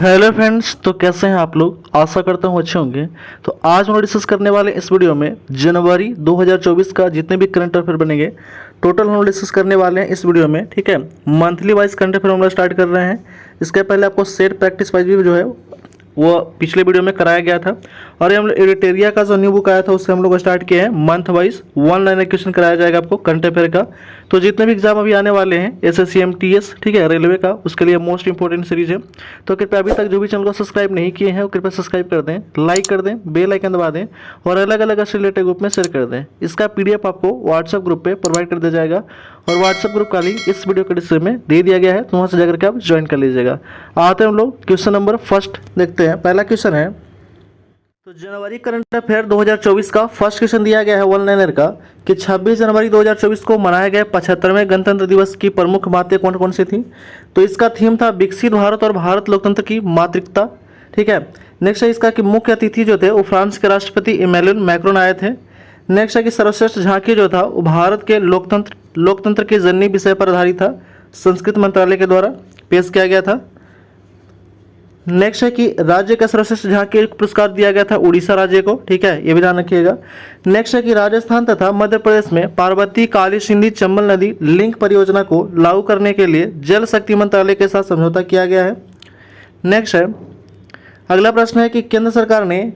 Hello friends, तो कैसे हैं आप लोग। आशा करता हूँ अच्छे होंगे। तो आज हम डिस्कस करने वाले इस वीडियो में जनवरी 2024 का जितने भी करंट अफेयर बनेंगे टोटल हम डिस्कस करने वाले हैं इस वीडियो में। ठीक है, मंथली वाइज करंट अफेयर हम लोग स्टार्ट कर रहे हैं। इसके पहले आपको सेट प्रैक्टिस वाइज भी जो है वो पिछले वीडियो में कराया गया था, और ये हम लोग एडिटेरिया का जो न्यू बुक आया था उससे हम लोग स्टार्ट किए हैं। मंथ वाइज 1 लाइनर क्वेश्चन कराया जाएगा आपको करंट अफेयर का। तो जितने भी एग्जाम अभी आने वाले हैं एसएससी एमटीएस, ठीक है, रेलवे का, उसके लिए मोस्ट इंपॉर्टेंट सीरीज है। तो कृपया अभी तक जो भी चैनल को सब्सक्राइब नहीं किए हैं वो कृपया सब्सक्राइब कर दें, लाइक कर दें, बेल आइकन दबा दें और अलग अलग रिलेटेड ग्रुप में शेयर कर दें। इसका पीडीएफ आपको व्हाट्सएप ग्रुप पे प्रोवाइड कर दिया जाएगा, और व्हाट्सएप ग्रुप का लिंक इस वीडियो के डिस्क्रिप्शन में दे दिया गया है, तो वहाँ से जाकर के आप ज्वाइन कर लीजिएगा। आते हैं हम लोग क्वेश्चन नंबर फर्स्ट देखते हैं। पहला क्वेश्चन है, तो जनवरी करंट अफेयर 2024 का फर्स्ट क्वेश्चन दिया गया है 1 लाइनर का कि 26 जनवरी 2024 को मनाए गए 75वें गणतंत्र दिवस की प्रमुख बातें कौन कौन सी थी। तो इसका थीम था विकसित भारत और भारत लोकतंत्र की मातृकता। ठीक है, नेक्स्ट है इसका कि मुख्य अतिथि जो थे वो फ्रांस के राष्ट्रपति इमैनुअल मैक्रोन आए थे। नेक्स्ट है कि सर्वश्रेष्ठ झांकी जो था वो भारत के लोकतंत्र के जननी विषय पर आधारित था, संस्कृत मंत्रालय के द्वारा पेश किया गया था। नेक्स्ट है कि राज्य का सर्वश्रेष्ठ झांकी पुरस्कार दिया गया था उड़ीसा राज्य को। ठीक है, ये भी ध्यान रखिएगा। नेक्स्ट है कि राजस्थान तथा मध्य प्रदेश में पार्वती काली सिंधी चंबल नदी लिंक परियोजना को लागू करने के लिए जल शक्ति मंत्रालय के साथ समझौता किया गया है। नेक्स्ट है, अगला प्रश्न है कि केंद्र सरकार ने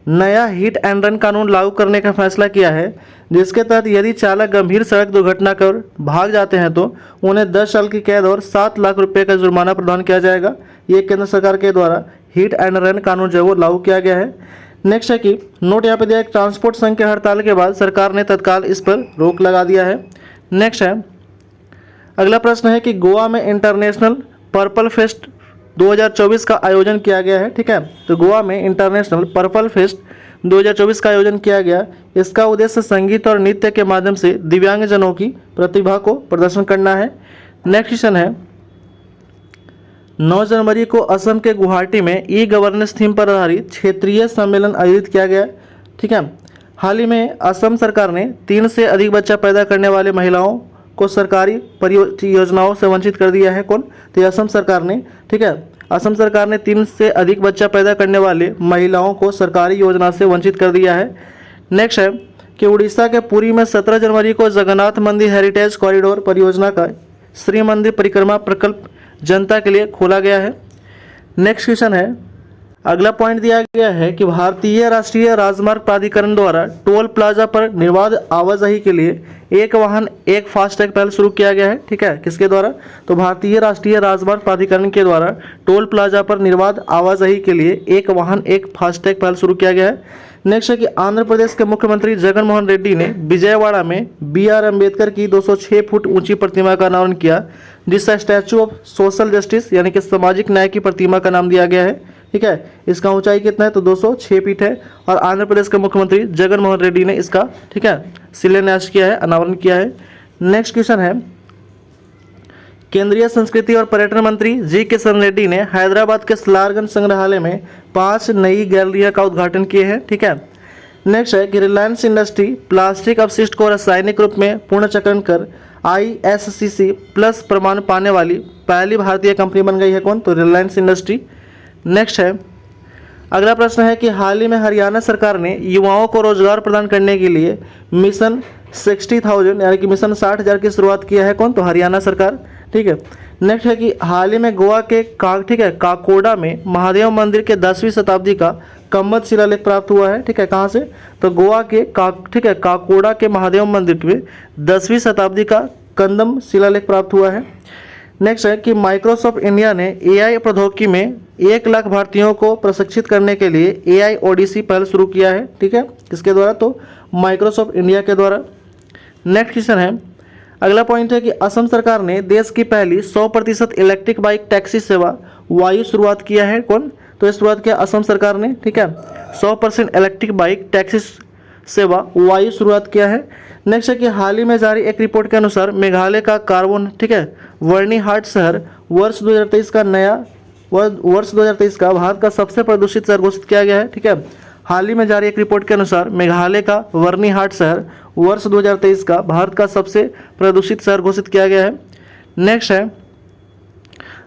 नया हिट एंड रन कानून लागू करने का फैसला किया है, जिसके तहत यदि चालक गंभीर सड़क दुर्घटना कर भाग जाते हैं तो उन्हें 10 साल की कैद और 7 लाख रुपए का जुर्माना प्रदान किया जाएगा। ये केंद्र सरकार के द्वारा हिट एंड रन कानून जो है वो लागू किया गया है। नेक्स्ट है कि नोट यहाँ पे दिया है, ट्रांसपोर्ट संघ के हड़ताल के बाद सरकार ने तत्काल इस पर रोक लगा दिया है। नेक्स्ट है, अगला प्रश्न है कि गोवा में इंटरनेशनल पर्पल फेस्ट 2024 का आयोजन किया गया है। ठीक है, तो गोवा में इंटरनेशनल पर्पल फेस्ट 2024 का आयोजन किया गया। इसका उद्देश्य संगीत और नृत्य के माध्यम से दिव्यांगजनों की प्रतिभा को प्रदर्शन करना है। नेक्स्ट क्वेश्चन है, 9 जनवरी को असम के गुवाहाटी में ई गवर्नेंस थीम पर आधारित क्षेत्रीय सम्मेलन आयोजित किया गया। ठीक है, हाल ही में असम सरकार ने 3 से अधिक बच्चा पैदा करने वाले महिलाओं को सरकारी परियोजनाओं से वंचित कर दिया है। कौन? तो ये असम सरकार ने। ठीक है, असम सरकार ने 3 से अधिक बच्चा पैदा करने वाले महिलाओं को सरकारी योजना से वंचित कर दिया है। नेक्स्ट है कि उड़ीसा के पुरी में 17 जनवरी को जगन्नाथ मंदिर हेरिटेज कॉरिडोर परियोजना का श्री मंदिर परिक्रमा प्रकल्प जनता के लिए खोला गया है। नेक्स्ट क्वेश्चन है, अगला पॉइंट दिया गया है कि भारतीय राष्ट्रीय राजमार्ग प्राधिकरण द्वारा टोल प्लाजा पर निर्बाध आवाजाही के लिए एक वाहन एक फास्टैग पहल शुरू किया गया है। ठीक है, किसके द्वारा? तो भारतीय राष्ट्रीय राजमार्ग प्राधिकरण के द्वारा टोल प्लाजा पर निर्बाध आवाजाही के लिए एक वाहन एक फास्टैग पहल शुरू किया गया है। नेक्स्ट है कि आंध्र प्रदेश के मुख्यमंत्री जगन मोहन रेड्डी ने विजयवाड़ा में BR अम्बेडकर की 206 फुट ऊंची प्रतिमा का अनावरण किया, जिसका स्टैचू ऑफ सोशल जस्टिस यानी कि सामाजिक न्याय की प्रतिमा का नाम दिया गया है। ठीक है, इसका ऊंचाई कितना है? तो 206 फीट है, और आंध्र प्रदेश के मुख्यमंत्री जगन मोहन रेड्डी ने इसका, ठीक है, शिलान्यास किया है, अनावरण किया है। नेक्स्ट क्वेश्चन है, केंद्रीय संस्कृति और पर्यटन मंत्री जी किशन रेड्डी ने हैदराबाद के सलारगंज संग्रहालय में 5 नई गैलरियां का उद्घाटन किए हैं। ठीक है, नेक्स्ट है कि रिलायंस इंडस्ट्री प्लास्टिक अपशिष्ट को रासायनिक रूप में पुनर्चक्रण कर ISCC प्लस प्रमाण पाने वाली पहली भारतीय कंपनी बन गई है। कौन? तो रिलायंस इंडस्ट्री। नेक्स्ट है, अगला प्रश्न है कि हाल ही में हरियाणा सरकार ने युवाओं को रोजगार प्रदान करने के लिए मिशन 60,000 यानी कि मिशन 60,000 की शुरुआत किया है। कौन? तो हरियाणा सरकार। ठीक है, नेक्स्ट है कि हाल ही में गोवा के काकोडा में महादेव मंदिर के 10वीं शताब्दी का कम्मद शिलालेख प्राप्त हुआ है। ठीक है, कहाँ से? तो गोवा के काकोडा के महादेव मंदिर में 10वीं शताब्दी का कंदम शिलालेख प्राप्त हुआ है। नेक्स्ट है कि माइक्रोसॉफ्ट इंडिया ने AI प्रौद्योगिकी में 1 लाख भारतीयों को प्रशिक्षित करने के लिए AI ओडिसी पहल शुरू किया है। ठीक है, किसके द्वारा? तो माइक्रोसॉफ्ट इंडिया के द्वारा। नेक्स्ट क्वेश्चन है, अगला पॉइंट है कि असम सरकार ने देश की पहली 100% इलेक्ट्रिक बाइक टैक्सी सेवा वायु शुरुआत किया है। कौन? तो ये शुरुआत किया असम सरकार ने। ठीक है, 100% इलेक्ट्रिक बाइक टैक्सी सेवा वायु शुरुआत किया है। नेक्स्ट है कि हाल ही में जारी एक रिपोर्ट के अनुसार मेघालय का कार्बन, ठीक है, वर्णिहाट शहर वर्ष 2023 का भारत का सबसे प्रदूषित शहर घोषित किया गया है। ठीक है, हाल ही में जारी एक रिपोर्ट के अनुसार मेघालय का वर्णिहाट शहर वर्ष 2023 का भारत का सबसे प्रदूषित शहर घोषित किया गया है। नेक्स्ट है,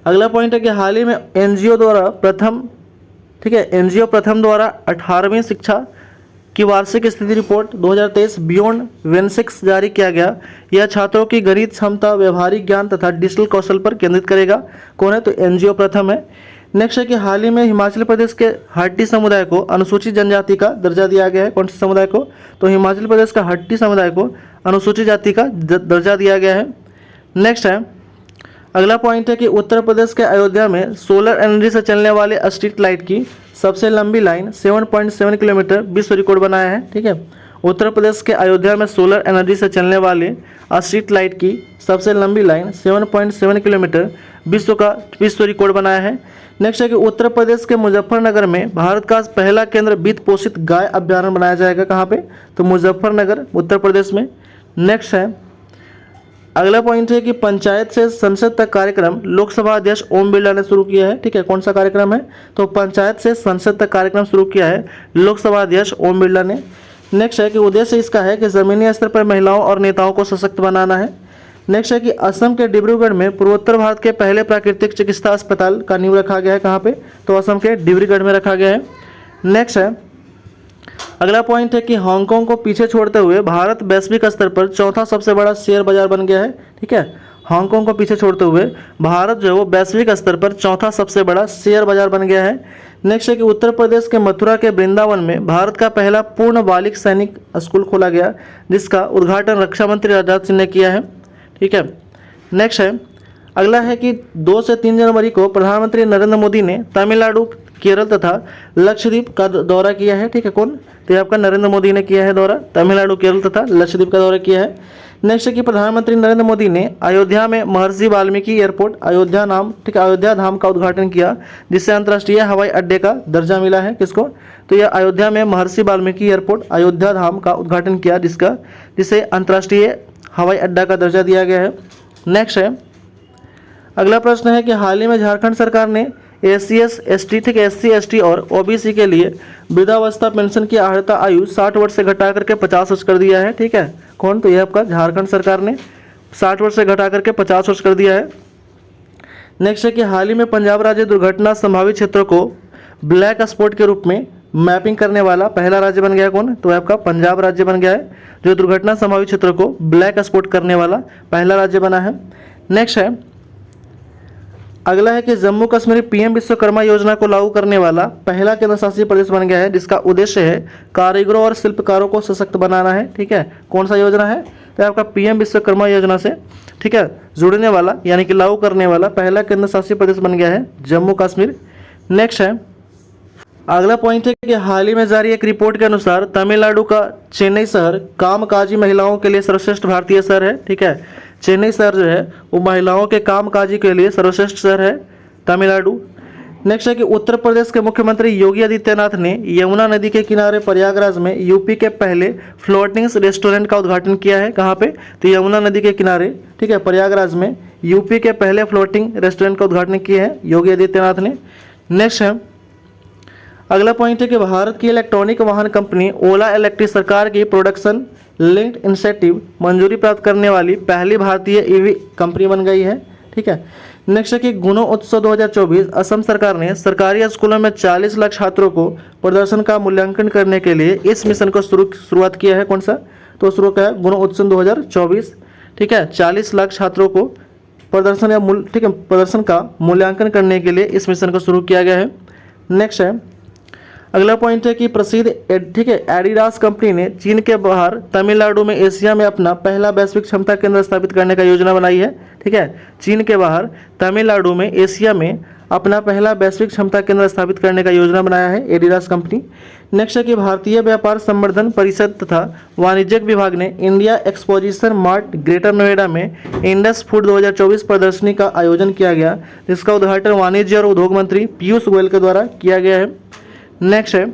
अगला पॉइंट है कि हाल ही में एनजीओ द्वारा प्रथम, ठीक है, एनजीओ प्रथम द्वारा 18वीं शिक्षा की वार्षिक स्थिति रिपोर्ट 2023 बियॉन्ड वेनसिक्स जारी किया गया। यह छात्रों की गणित क्षमता, व्यवहारिक ज्ञान तथा डिजिटल कौशल पर केंद्रित करेगा। कौन है? तो एनजीओ प्रथम है। नेक्स्ट है कि हाल ही में हिमाचल प्रदेश के हट्टी समुदाय को अनुसूचित जनजाति का दर्जा दिया गया है। कौन से समुदाय को? तो हिमाचल प्रदेश का हट्टी समुदाय को अनुसूचित जाति का दर्जा दिया गया है। नेक्स्ट है, अगला पॉइंट है कि उत्तर प्रदेश के अयोध्या में सोलर एनर्जी से चलने वाले स्ट्रीट लाइट की सबसे लंबी लाइन 7.7 किलोमीटर विश्व रिकॉर्ड बनाया है। ठीक है, उत्तर प्रदेश के अयोध्या में सोलर एनर्जी से चलने वाले स्ट्रीट लाइट की सबसे लंबी लाइन 7.7 किलोमीटर विश्व रिकॉर्ड बनाया है। नेक्स्ट है कि उत्तर प्रदेश के मुजफ्फरनगर में भारत का पहला केंद्र वित्त पोषित गाय अभ्यारण्य बनाया जाएगा। कहाँ पे? तो मुजफ्फरनगर, उत्तर प्रदेश में। नेक्स्ट है, अगला पॉइंट है कि पंचायत से संसद तक कार्यक्रम लोकसभा अध्यक्ष ओम बिरला ने शुरू किया है। ठीक है, कौन सा कार्यक्रम है? तो पंचायत से संसद तक कार्यक्रम शुरू किया है लोकसभा अध्यक्ष ओम बिरला ने। नेक्स्ट है कि उद्देश्य इसका है कि जमीनी स्तर पर महिलाओं और नेताओं को सशक्त बनाना है। नेक्स्ट है कि असम के डिब्रूगढ़ में पूर्वोत्तर भारत के पहले प्राकृतिक चिकित्सा अस्पताल का नींव रखा गया है। कहाँ पे? तो असम के डिब्रूगढ़ में रखा गया है। नेक्स्ट है, अगला पॉइंट है कि हांगकांग को पीछे छोड़ते हुए भारत वैश्विक स्तर पर चौथा सबसे बड़ा शेयर बाजार बन गया है। ठीक है, हांगकांग को पीछे छोड़ते हुए भारत जो है वो वैश्विक स्तर पर चौथा सबसे बड़ा शेयर बाजार बन गया है। नेक्स्ट है कि उत्तर प्रदेश के मथुरा के वृंदावन में भारत का पहला पूर्ण बालिक सैनिक स्कूल खोला गया, जिसका उद्घाटन रक्षा मंत्री राजनाथ सिंह ने किया है। ठीक है, नेक्स्ट है, अगला है कि 2 से 3 जनवरी को प्रधानमंत्री नरेंद्र मोदी ने तमिलनाडु, केरल तथा लक्षद्वीप का दौरा किया है। ठीक है, कौन? तो ये आपका नरेंद्र मोदी ने किया है दौरा, तमिलनाडु, केरल तथा लक्षद्वीप का दौरा किया है। नेक्स्ट है कि प्रधानमंत्री नरेंद्र मोदी ने अयोध्या में महर्षि वाल्मीकि एयरपोर्ट अयोध्या धाम का उद्घाटन किया, जिससे अंतर्राष्ट्रीय हवाई अड्डे का दर्जा मिला है। किसको? तो यह अयोध्या में महर्षि वाल्मीकि एयरपोर्ट अयोध्या धाम का उद्घाटन किया, जिसे अंतर्राष्ट्रीय हवाई अड्डा का दर्जा दिया गया है। नेक्स्ट है, अगला प्रश्न है कि हाल ही में झारखंड सरकार ने ACS, ST, ठीक है, SC, ST और OBC के लिए वृद्धावस्था पेंशन की अर्हता आयु 60 वर्ष से घटा करके 50 वर्ष कर दिया है। ठीक है, कौन? तो यह आपका झारखंड सरकार ने 60 वर्ष से घटा करके 50 वर्ष कर दिया है। नेक्स्ट है कि हाल ही में पंजाब राज्य दुर्घटना संभावित क्षेत्रों को ब्लैक स्पॉट के रूप में मैपिंग करने वाला पहला राज्य बन गया। कौन? तो आपका पंजाब राज्य बन गया है, जो दुर्घटना संभावित क्षेत्रों को ब्लैक स्पॉट करने वाला पहला राज्य बना है। नेक्स्ट है, अगला है कि जम्मू कश्मीर PM विश्वकर्मा योजना को लागू करने वाला पहला केंद्र शासित प्रदेश बन गया है, जिसका उद्देश्य है कारीगरों और शिल्पकारों को सशक्त बनाना है। ठीक है, कौन सा योजना है? तो आपका PM विश्वकर्मा योजना से, ठीक है, जुड़ने वाला यानी कि लागू करने वाला पहला केंद्र शासित प्रदेश बन गया है जम्मू कश्मीर। नेक्स्ट है, अगला पॉइंट है कि हाल ही में जारी एक रिपोर्ट के अनुसार तमिलनाडु का चेन्नई शहर कामकाजी महिलाओं के लिए सर्वश्रेष्ठ भारतीय शहर है। ठीक है, चेन्नई शहर जो है वो महिलाओं के कामकाजी के लिए सर्वश्रेष्ठ शहर है तमिलनाडु। नेक्स्ट है कि उत्तर प्रदेश के मुख्यमंत्री योगी आदित्यनाथ ने यमुना नदी के किनारे प्रयागराज में यूपी के पहले फ्लोटिंग रेस्टोरेंट का उद्घाटन किया है। कहाँ पे? तो यमुना नदी के किनारे, ठीक है, प्रयागराज में यूपी के पहले फ्लोटिंग रेस्टोरेंट का उद्घाटन किया है योगी आदित्यनाथ ने। नेक्स्ट है, अगला पॉइंट है कि भारत की इलेक्ट्रॉनिक वाहन कंपनी ओला इलेक्ट्रिक सरकार की प्रोडक्शन लिंक्ड इंसेंटिव मंजूरी प्राप्त करने वाली पहली भारतीय EV कंपनी बन गई है। ठीक है, नेक्स्ट है कि गुणो उत्सव 2024 असम सरकार ने सरकारी स्कूलों में 40 लाख छात्रों को प्रदर्शन का मूल्यांकन करने के लिए इस मिशन को शुरुआत किया है। कौन सा? तो शुरू किया है गुणो उत्सव 2024। ठीक है, 40 लाख छात्रों को प्रदर्शन का मूल्यांकन करने के लिए इस मिशन को शुरू किया गया है। नेक्स्ट है, अगला पॉइंट है कि प्रसिद्ध एडिडास कंपनी ने चीन के बाहर तमिलनाडु में एशिया में अपना पहला वैश्विक क्षमता केंद्र स्थापित करने का योजना बनाई है। ठीक है, चीन के बाहर तमिलनाडु में एशिया में अपना पहला वैश्विक क्षमता केंद्र स्थापित करने का योजना बनाया है एडिडास कंपनी। नेक्स्ट है कि भारतीय व्यापार संवर्धन परिषद तथा वाणिज्यिक विभाग ने India exposition mart greater Noida में इंडस फूड 2024 प्रदर्शनी का आयोजन किया गया, जिसका उद्घाटन वाणिज्य और उद्योग मंत्री पीयूष गोयल के द्वारा किया गया है। नेक्स्ट है,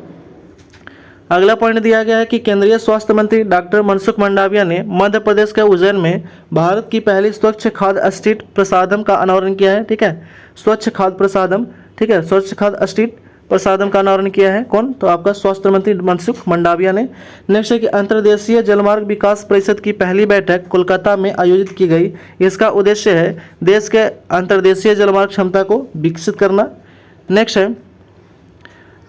अगला पॉइंट दिया गया है कि केंद्रीय स्वास्थ्य मंत्री डॉक्टर मनसुख मंडाविया ने मध्य प्रदेश के उज्जैन में भारत की पहली स्वच्छ खाद्य स्ट्रीट प्रसादम का अनावरण किया है। ठीक है, स्वच्छ खाद्य प्रसादम, ठीक है, स्वच्छ खाद्य स्ट्रीट प्रसादम का अनावरण किया है। कौन? तो आपका स्वास्थ्य मंत्री मनसुख मंडाविया ने। नेक्स्ट है कि अंतर्देशीय जलमार्ग विकास परिषद की पहली बैठक कोलकाता में आयोजित की गई। इसका उद्देश्य है देश के अंतर्देशीय जलमार्ग क्षमता को विकसित करना। नेक्स्ट है,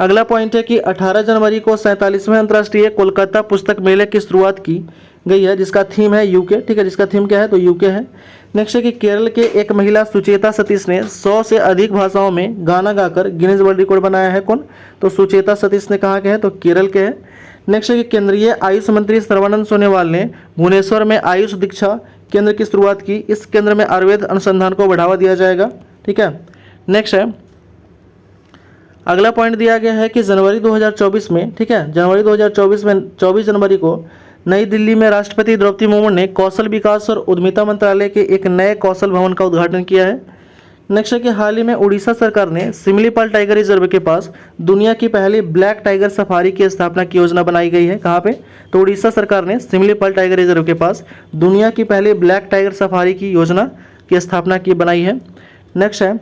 अगला पॉइंट है कि 18 जनवरी को 47वें अंतर्राष्ट्रीय कोलकाता पुस्तक मेले की शुरुआत की गई है, जिसका थीम है यूके। ठीक है, जिसका थीम क्या है? तो यूके है। नेक्स्ट है कि केरल के एक महिला सुचेता सतीश ने 100 से अधिक भाषाओं में गाना गाकर गिनीज वर्ल्ड रिकॉर्ड बनाया है। कौन? तो सुचेता सतीश ने कहाँ के हैं? तो केरल के हैं। नेक्स्ट है कि केंद्रीय आयुष मंत्री सर्बानंद सोनोवाल ने भुवनेश्वर में आयुष दीक्षा केंद्र की शुरुआत की। इस केंद्र में आयुर्वेद अनुसंधान को बढ़ावा दिया जाएगा। ठीक है। नेक्स्ट है, अगला पॉइंट दिया गया है कि जनवरी 2024 में, ठीक है, जनवरी 2024 में 24 जनवरी को नई दिल्ली में राष्ट्रपति द्रौपदी मुर्मू ने कौशल विकास और उद्यमिता मंत्रालय के एक नए कौशल भवन का उद्घाटन किया है। नेक्स्ट है कि हाल ही में उड़ीसा सरकार ने सिमलीपाल टाइगर रिजर्व के पास दुनिया की पहली ब्लैक टाइगर सफारी की स्थापना की योजना बनाई गई है। कहाँ पे? तो उड़ीसा सरकार ने सिमलीपाल टाइगर रिजर्व के पास दुनिया की पहली ब्लैक टाइगर सफारी की योजना की स्थापना की बनाई है। नेक्स्ट है,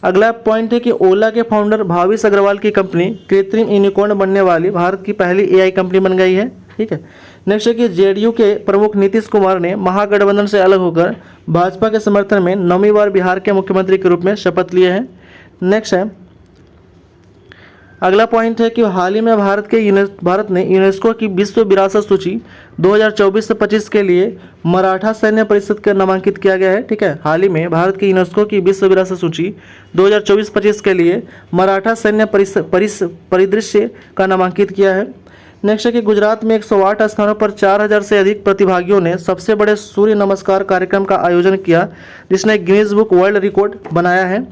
अगला पॉइंट है कि ओला के फाउंडर भाविश अग्रवाल की कंपनी कृत्रिम यूनिकॉर्न बनने वाली भारत की पहली एआई कंपनी बन गई है। ठीक है। नेक्स्ट है कि जेडीयू के प्रमुख नीतीश कुमार ने महागठबंधन से अलग होकर भाजपा के समर्थन में 9वीं बार बिहार के मुख्यमंत्री के रूप में शपथ लिए हैं। नेक्स्ट है, अगला पॉइंट है कि हाल ही में भारत ने यूनेस्को की विश्व विरासत सूची 2024 से 25 के लिए मराठा सैन्य परिषद का नामांकित किया गया है। ठीक है, हाल ही में भारत की यूनेस्को की विश्व विरासत सूची 2024-25 के लिए मराठा सैन्य परिदृश्य का नामांकित किया है। नेक्स्ट है कि गुजरात में 108 स्थानों पर 4000 से अधिक प्रतिभागियों ने सबसे बड़े सूर्य नमस्कार कार्यक्रम का आयोजन किया, जिसने गिनीज बुक वर्ल्ड रिकॉर्ड बनाया है।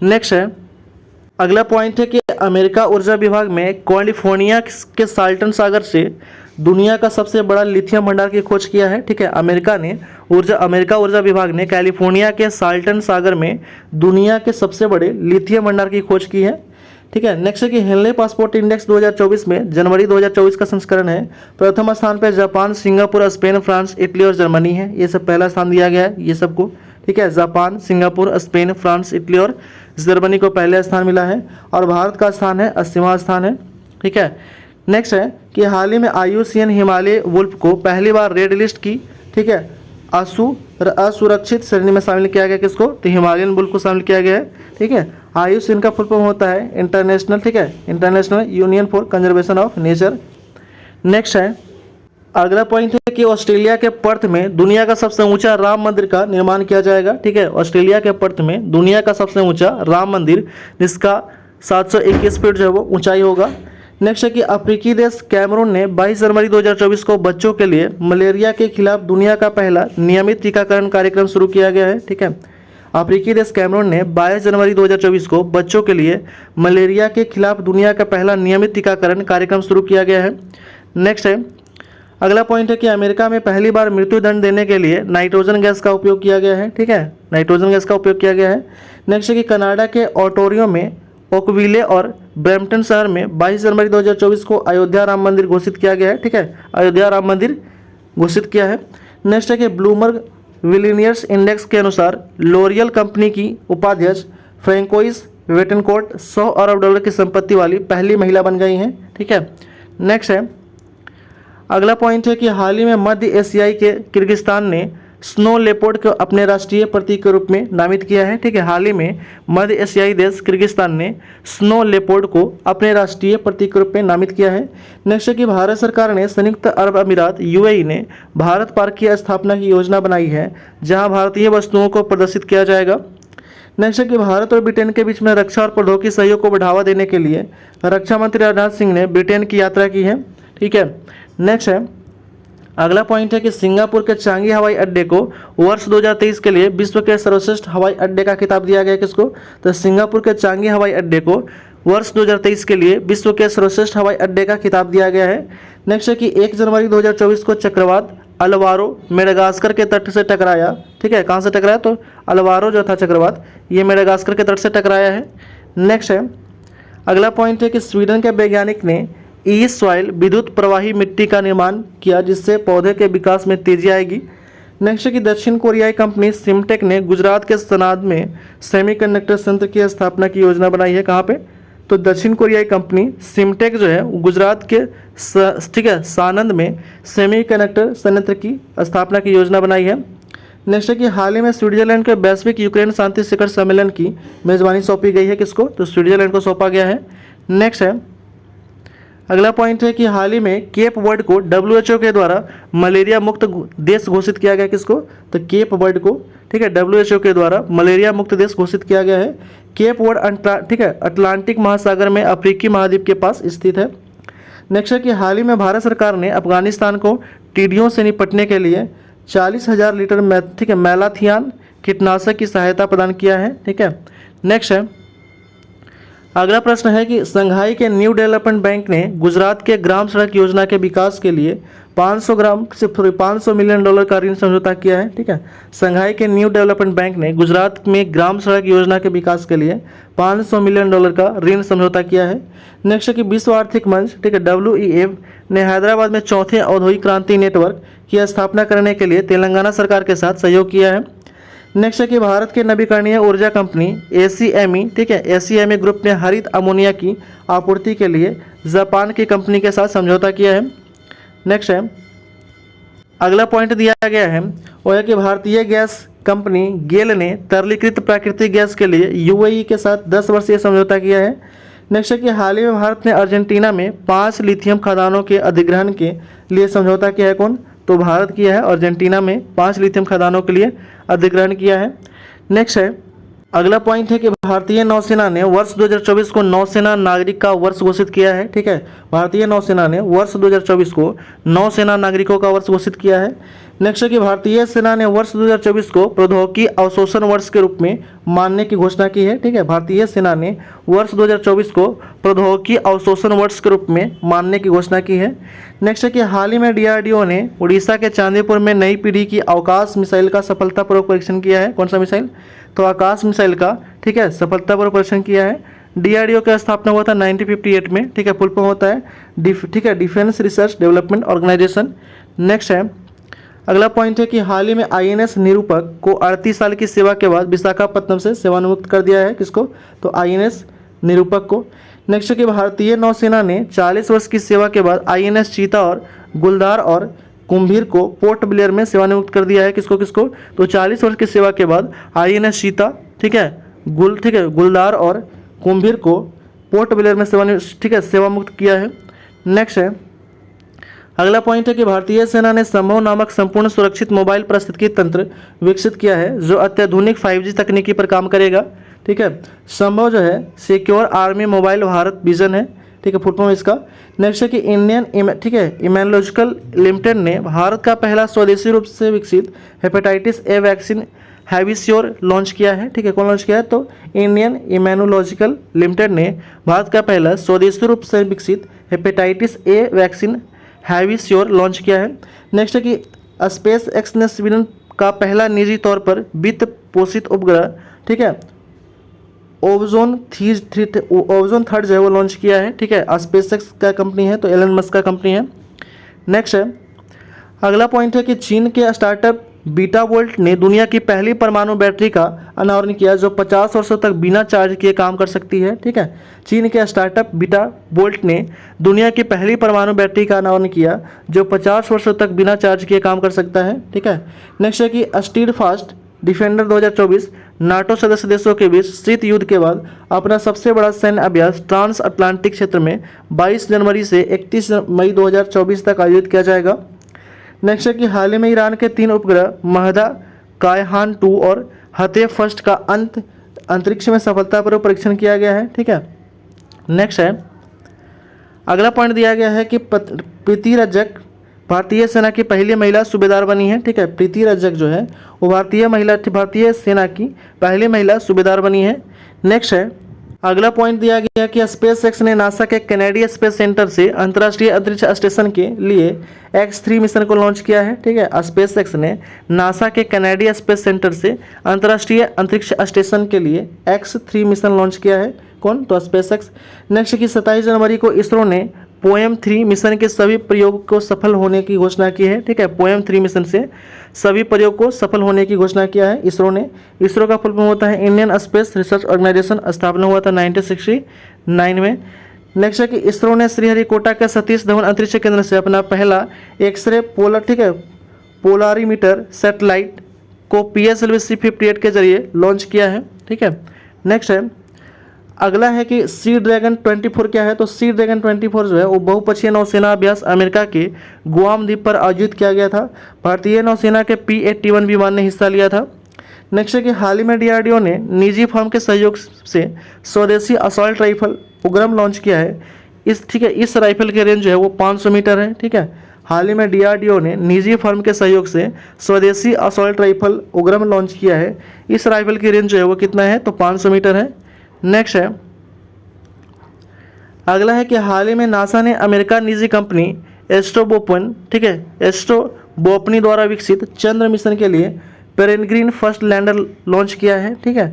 नेक्स्ट है, अगला पॉइंट है कि अमेरिका ऊर्जा विभाग में कैलिफोर्निया के साल्टन सागर से दुनिया का सबसे बड़ा लिथियम भंडार की खोज किया है। ठीक है, अमेरिका ऊर्जा विभाग ने कैलिफोर्निया के साल्टन सागर में दुनिया के सबसे बड़े लिथियम भंडार की खोज की है। ठीक है। नेक्स्ट है कि हेनले पासपोर्ट इंडेक्स 2024 में जनवरी 2024 का संस्करण है। प्रथम स्थान पर Japan, Singapore, Spain, France, Italy और जर्मनी है। ये सब पहला स्थान दिया गया है ये सबको। ठीक है, Japan, Singapore, Spain, France, Italy और जर्मनी को पहला स्थान मिला है और भारत का स्थान है 80वां स्थान है। ठीक है। नेक्स्ट है कि हाल ही में IUCN हिमालय वुल्फ को पहली बार रेड लिस्ट की। ठीक है, असुरक्षित श्रेणी में शामिल किया गया। किसको? तो हिमालयन वुल्फ को शामिल किया गया है। ठीक है, IUCN का फुल फॉर्म होता है इंटरनेशनल, ठीक है, international union for conservation of nature. Next है, अगला पॉइंट है कि ऑस्ट्रेलिया के पर्थ में दुनिया का सबसे ऊंचा राम मंदिर का निर्माण किया जाएगा। ठीक है, ऑस्ट्रेलिया के पर्थ में दुनिया का सबसे ऊंचा राम मंदिर, जिसका 721 फीट जो है वो ऊंचाई होगा। नेक्स्ट है कि अफ्रीकी देश कैमरून ने 22 जनवरी 2024 को बच्चों के लिए मलेरिया के खिलाफ दुनिया का पहला नियमित टीकाकरण कार्यक्रम शुरू किया गया है। ठीक है, अफ्रीकी देश कैमरून ने 22 जनवरी 2024 को बच्चों के लिए मलेरिया के खिलाफ दुनिया का पहला नियमित टीकाकरण कार्यक्रम शुरू किया गया है। नेक्स्ट है, अगला पॉइंट है कि अमेरिका में पहली बार मृत्युदंड देने के लिए नाइट्रोजन गैस का उपयोग किया गया है। ठीक है, नाइट्रोजन गैस का उपयोग किया गया है। नेक्स्ट है कि कनाडा के ओंटारियो में ओकविले और ब्रैम्पटन शहर में 22 जनवरी 2024 को अयोध्या राम मंदिर घोषित किया गया है। ठीक है, अयोध्या राम मंदिर घोषित किया है। नेक्स्ट है कि ब्लूमबर्ग बिलियनियर्स इंडेक्स के अनुसार लॉरियल कंपनी की उपाध्यक्ष फ्रैंकोइस वेटेनकोर्ट 100 अरब डॉलर की संपत्ति वाली पहली महिला बन गई हैं। ठीक है। नेक्स्ट है, अगला पॉइंट है कि हाल ही में मध्य एशियाई के किर्गिस्तान ने स्नो लेपर्ड को अपने राष्ट्रीय प्रतीक के रूप में नामित किया है। ठीक है, हाल ही में मध्य एशियाई देश किर्गिस्तान ने स्नो लेपर्ड को अपने राष्ट्रीय प्रतीक के रूप में नामित किया है। नेक्स्ट है कि भारत सरकार ने संयुक्त अरब अमीरात UAE ने भारत पार्क की स्थापना की योजना बनाई है, जहां भारतीय वस्तुओं को प्रदर्शित किया जाएगा। नेक्स्ट है कि भारत और ब्रिटेन के बीच में रक्षा और प्रौद्योगिकी सहयोग को बढ़ावा देने के लिए रक्षा मंत्री राजनाथ सिंह ने ब्रिटेन की यात्रा की है। ठीक है। नेक्स्ट है, अगला पॉइंट है कि सिंगापुर के चांगी हवाई अड्डे को वर्ष 2023 के लिए विश्व के सर्वश्रेष्ठ हवाई अड्डे का खिताब दिया गया। किसको? तो सिंगापुर के चांगी हवाई अड्डे को वर्ष 2023 के लिए विश्व के सर्वश्रेष्ठ हवाई अड्डे का खिताब दिया गया है। नेक्स्ट है कि 1 जनवरी 2024 को चक्रवात अलवारो मेडागास्कर के तट से टकराया। ठीक है, कहाँ से टकराया? तो अलवारो जो था चक्रवात, ये मेडागास्कर के तट से टकराया है। नेक्स्ट है, अगला पॉइंट है कि स्वीडन के वैज्ञानिक ने ई सॉइल विद्युत प्रवाही मिट्टी का निर्माण किया, जिससे पौधे के विकास में तेजी आएगी। नेक्स्ट है कि दक्षिण कोरियाई कंपनी सिमटेक ने गुजरात के सनाद में सेमीकंडक्टर संयंत्र की स्थापना की योजना बनाई है। कहाँ पे? तो दक्षिण कोरियाई कंपनी सिमटेक जो है वो गुजरात के ठीक है सानंद में सेमीकंडक्टर संयंत्र की स्थापना की योजना बनाई है। नेक्स्ट है कि हाल ही में स्विट्जरलैंड के वैश्विक यूक्रेन शांति शिखर सम्मेलन की मेजबानी सौंपी गई है किसको, तो स्विट्जरलैंड को सौंपा गया है। नेक्स्ट है अगला पॉइंट है कि हाल ही में केप वर्ड को WHO के द्वारा मलेरिया मुक्त देश घोषित किया गया किसको, तो केप वर्ड को ठीक है WHO के द्वारा मलेरिया मुक्त देश घोषित किया गया है। केप वर्ड ठीक है अटलांटिक महासागर में अफ्रीकी महाद्वीप के पास स्थित है। नेक्स्ट है कि हाल ही में भारत सरकार ने अफगानिस्तान को टिड्डियों से निपटने के लिए 40,000 लीटर मैलाथियान कीटनाशक की सहायता प्रदान किया है। ठीक है, नेक्स्ट है अगला प्रश्न है कि संघाई के न्यू डेवलपमेंट बैंक ने गुजरात के ग्राम सड़क योजना के विकास के लिए 500 मिलियन डॉलर का ऋण समझौता किया है। ठीक है, संघाई के न्यू डेवलपमेंट बैंक ने गुजरात में ग्राम सड़क योजना के विकास के लिए 500 मिलियन डॉलर का ऋण समझौता किया है। नेक्स्ट है कि विश्व आर्थिक मंच ठीक है WEF ने हैदराबाद में चौथे औद्योगिक क्रांति नेटवर्क की स्थापना करने के लिए तेलंगाना सरकार के साथ सहयोग किया है। नेक्स्ट है कि भारत के नवीकरणीय ऊर्जा कंपनी ACME ठीक है ACME ग्रुप ने हरित अमोनिया की आपूर्ति के लिए जापान की कंपनी के साथ समझौता किया है। नेक्स्ट है अगला पॉइंट दिया गया है वो है कि भारतीय गैस कंपनी गेल ने तरलीकृत प्राकृतिक गैस के लिए UAE के साथ 10 वर्षीय समझौता किया है। नेक्स्ट है कि हाल ही में भारत ने अर्जेंटीना में 5 लिथियम खदानों के अधिग्रहण के लिए समझौता किया है। कौन, तो भारत किया है अर्जेंटीना में 5 लिथियम खदानों के लिए अधिग्रहण किया है। नेक्स्ट है अगला पॉइंट है कि भारतीय नौसेना ने वर्ष 2024 को नौसेना नागरिक का वर्ष घोषित किया है। ठीक है, भारतीय नौसेना ने वर्ष 2024 को नौसेना नागरिकों का वर्ष घोषित किया है। नेक्स्ट है कि भारतीय सेना ने वर्ष 2024 को प्रौद्योगिकी अवशोषण वर्ष के रूप में मानने की घोषणा की है। ठीक है, भारतीय सेना ने वर्ष 2024 को प्रौद्योगिकी अवशोषण वर्ष के रूप में मानने की घोषणा की है। नेक्स्ट है कि हाल ही में DRDO ने उड़ीसा के चांदीपुर में नई पीढ़ी की आकाश मिसाइल का सफलतापूर्वक परीक्षण किया है। कौन सा मिसाइल, तो आकाश मिसाइल का ठीक है सफलतापूर्वक परीक्षण किया है। DRDO का स्थापना हुआ था 1958 में। ठीक है, फुल फॉर्म होता है defence research development organisation. Next है अगला पॉइंट है कि हाल ही में INS निरूपक को 38 साल की सेवा के बाद विशाखापत्तनम से सेवानिवृत्त कर दिया है। किसको, तो INS निरूपक को। नेक्स्ट है कि भारतीय नौसेना ने 40 वर्ष की सेवा के बाद INS चीता और गुलदार और कुंभीर को पोर्ट ब्लेयर में सेवानिवृत्त कर दिया है। किसको किसको, तो 40 वर्ष की सेवा के बाद INS चीता ठीक है गुलदार और कुंभीर को पोर्ट ब्लेयर में सेवामुक्त किया है। नेक्स्ट है अगला पॉइंट है कि भारतीय सेना ने संभव नामक संपूर्ण सुरक्षित मोबाइल पारिस्थितिकी तंत्र विकसित किया है जो अत्याधुनिक 5G तकनीकी पर काम करेगा। ठीक है, संभव जो है secure army mobile Bharat vision है। ठीक है, फुल फॉर्म इसका। नेक्स्ट है कि इंडियन इम्यूनोलॉजिकल लिमिटेड ने भारत का पहला स्वदेशी रूप से विकसित हेपेटाइटिस A वैक्सीन हैविश्योर लॉन्च किया है। ठीक है, कौन लॉन्च किया है, तो इंडियन इम्यूनोलॉजिकल लिमिटेड ने भारत का पहला स्वदेशी रूप से विकसित हेपेटाइटिस A वैक्सीन हैविश्योर लॉन्च किया है। नेक्स्ट है कि SpaceX ने स्वीडन का पहला निजी तौर पर वित्त पोषित उपग्रह ठीक है ओबजोन थर्ड जो है वो लॉन्च किया है। ठीक है, SpaceX का कंपनी है, तो एलन मस्क का कंपनी है। नेक्स्ट है अगला पॉइंट है कि चीन के स्टार्टअप बीटा वोल्ट ने दुनिया की पहली परमाणु बैटरी का अनावरण किया जो 50 वर्षों तक बिना चार्ज किए काम कर सकती है। ठीक है, चीन के स्टार्टअप बीटा वोल्ट ने दुनिया की पहली परमाणु बैटरी का अनावरण किया जो 50 वर्षों तक बिना चार्ज किए काम कर सकता है। ठीक है, नेक्स्ट है कि स्टीड फास्ट डिफेंडर 2024 नाटो सदस्य देशों के बीच शीत युद्ध के बाद अपना सबसे बड़ा सैन्य अभ्यास ट्रांस अटलांटिक क्षेत्र में 22 जनवरी से 31 मई 2024 तक आयोजित किया जाएगा। नेक्स्ट है कि हाल ही में ईरान के 3 उपग्रह महदा कायहान 2 और हते फर्स्ट का अंतरिक्ष में सफलतापूर्वक परीक्षण किया गया है। ठीक है, नेक्स्ट है अगला पॉइंट दिया गया है कि प्रीति रज्जक भारतीय सेना की पहली महिला सूबेदार बनी है। ठीक है, प्रीति रज्जक जो है वो भारतीय सेना की पहली महिला सूबेदार बनी है। नेक्स्ट है अगला पॉइंट दिया गया कि SpaceX ने नासा के कैनेडियन स्पेस सेंटर से अंतर्राष्ट्रीय अंतरिक्ष स्टेशन के लिए X3 मिशन को लॉन्च किया है। ठीक है, SpaceX ने नासा के कैनेडियन स्पेस सेंटर से अंतर्राष्ट्रीय अंतरिक्ष स्टेशन के लिए X3 मिशन लॉन्च किया है। कौन, तो SpaceX। नेक्स्ट की 27 जनवरी को इसरो ने पोएम 3 मिशन के सभी प्रयोग को सफल होने की घोषणा की है। ठीक है, पोएम 3 मिशन से सभी प्रयोग को सफल होने की घोषणा किया है इसरो ने। इसरो का फुल फॉर्म होता है इंडियन स्पेस रिसर्च ऑर्गेनाइजेशन, स्थापना हुआ था 1969 में। नेक्स्ट है कि इसरो ने श्रीहरिकोटा के सतीश धवन अंतरिक्ष केंद्र से अपना पहला एक्सरे पोलर, ठीक है, पोलारीमीटर सैटेलाइट को PSLV C-58 के जरिए लॉन्च किया है। ठीक है, नेक्स्ट है अगला है कि सी ड्रैगन 24 क्या है। तो सी ड्रैगन 24 जो है वो बहुपक्षीय नौसेना अभ्यास अमेरिका के गुआम द्वीप पर आयोजित किया गया था। भारतीय नौसेना के P-81 विमान ने हिस्सा लिया था। नेक्स्ट है कि हाल ही में DRDO ने निजी फर्म के सहयोग से स्वदेशी असॉल्ट राइफल उग्रम लॉन्च किया है। इस राइफल की रेंज जो है वो 500 मीटर है। ठीक है, हाल ही में DRDO ने निजी फर्म के सहयोग से स्वदेशी असॉल्ट राइफल उग्रम लॉन्च किया है। इस राइफल की रेंज जो है वो कितना है, तो 500 मीटर है। नेक्स्ट है अगला है कि हाल ही में नासा ने अमेरिका निजी कंपनी एस्ट्रोबोपन, ठीक है, एस्ट्रोबोपनी द्वारा विकसित चंद्र मिशन के लिए पेरेग्रिन फर्स्ट लैंडर लॉन्च किया है। ठीक है,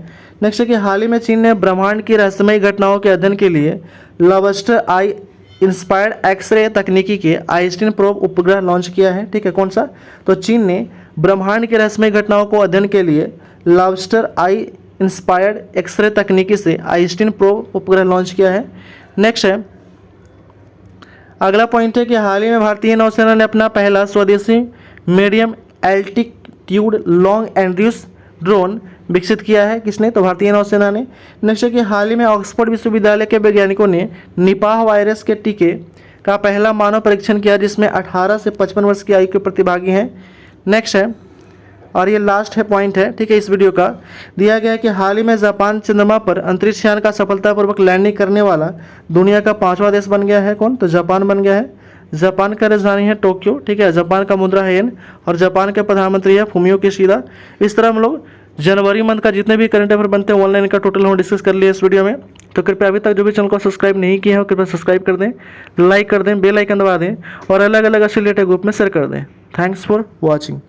नेक्स्ट है कि हाल ही में चीन ने ब्रह्मांड की रहस्यमयी घटनाओं के अध्ययन के लिए लॉबस्टर आई इंस्पायर्ड एक्सरे तकनीकी के आइंस्टीन प्रोब उपग्रह लॉन्च किया है। ठीक है, कौन सा, तो चीन ने ब्रह्मांड की रहस्यमयी घटनाओं को अध्ययन के लिए लॉबस्टर आई इंस्पायर्ड एक्सरे तकनीकी से आइंस्टीन प्रोब उपग्रह लॉन्च किया है। नेक्स्ट है अगला पॉइंट है कि हाल ही में भारतीय नौसेना ने अपना पहला स्वदेशी मीडियम एल्टीट्यूड लॉन्ग एंड्यूस ड्रोन विकसित किया है। किसने, तो भारतीय नौसेना ने। नेक्स्ट है कि हाल ही में ऑक्सफोर्ड विश्वविद्यालय के वैज्ञानिकों ने निपाह वायरस के टीके का पहला मानव परीक्षण किया जिसमें 18 से 55 वर्ष की आयु के प्रतिभागी हैं। नेक्स्ट है और ये लास्ट है पॉइंट है, ठीक है, इस वीडियो का दिया गया है कि हाल ही में जापान चंद्रमा पर अंतरिक्ष यान का सफलतापूर्वक लैंडिंग करने वाला दुनिया का 5वां देश बन गया है। कौन, तो जापान बन गया है। जापान का राजधानी है टोक्यो। ठीक है, जापान का मुद्रा है येन और जापान के प्रधानमंत्री है फुमियो किशिदा। इस तरह हम लोग जनवरी मंथ का जितने भी करंट अफेयर बनते हैं ऑनलाइन का टोटल हम डिस्कस कर लिए इस वीडियो में। तो कृपया अभी तक जो भी चैनल को सब्सक्राइब नहीं किया है कृपया सब्सक्राइब कर दें, लाइक कर दें, बेल आइकन दबा दें और अलग अलग एफिलिएटेड ग्रुप में शेयर कर दें। Thanks for watching.